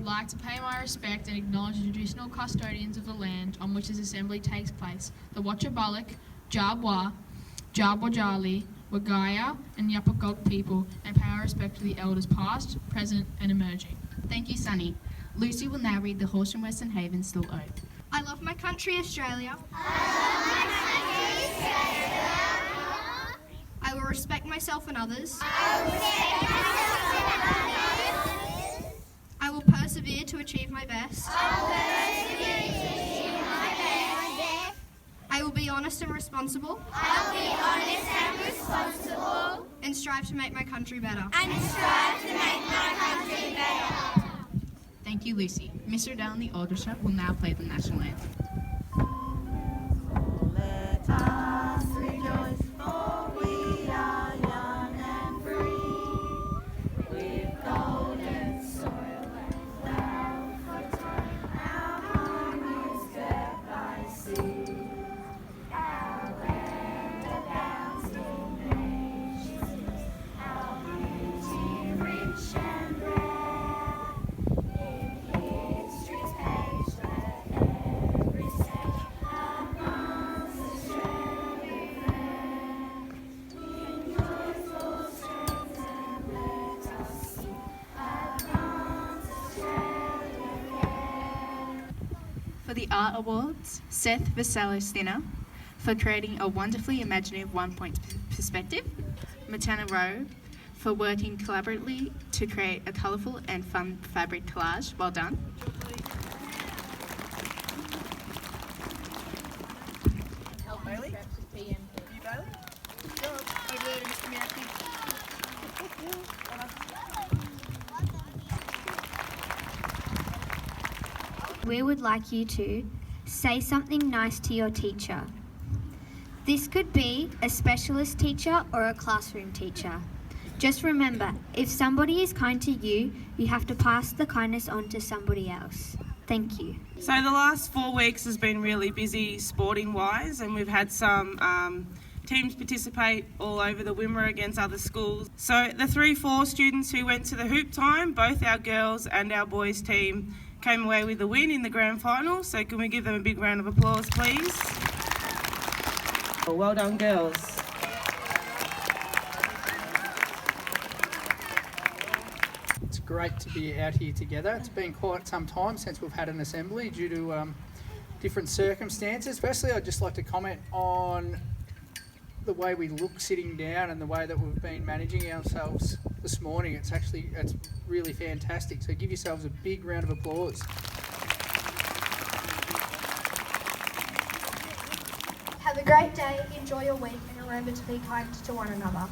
like to pay my respect and acknowledge the traditional custodians of the land on which this assembly takes place, the Wotjobaluk, Jaadwa, Jadawadjali, Wergaia and Jupagalk people, and pay our respect to the elders past, present and emerging. Thank you, Sunny. Lucy will now read the Horsham Western Haven Still Oath. I love my country, Australia. I will respect myself and others. I will persevere to achieve my best. I will be honest and responsible. And strive to make my country better. Thank you, Lucy. Mr. Dale and the Orchestra will now play the national anthem. Let us rejoice, for we are young and free, with golden soil and cloud for time. Our home is girt by sea, our land abounds in nations, our beauty rich and rare. In history's page, let every stage amongst the shadowy fair. In joyful strains and let us sing amongst the shadowy fair. For the Art Awards, Seth Vasalis-Thinner for creating a wonderfully imaginative one-point perspective, Matana Rowe for working collaboratively to create a colourful and fun fabric collage. Well done. Bailey? You, Bailey? Go over there to Mr. Miyaki. We would like you to say something nice to your teacher. This could be a specialist teacher or a classroom teacher. Just remember, if somebody is kind to you, you have to pass the kindness on to somebody else. Thank you. So the last 4 weeks has been really busy sporting wise, and we've had some teams participate all over the Wimmera against other schools. So the 3-4 students who went to the hoop time, both our girls and our boys team came away with the win in the grand final. So can we give them a big round of applause, please? Well done, girls. It's great to be out here together. It's been quite some time since we've had an assembly due to different circumstances. Firstly, I'd just like to comment on the way we look sitting down and the way that we've been managing ourselves this morning. It's really fantastic. So give yourselves a big round of applause. Have a great day, enjoy your week, and remember to be kind to one another.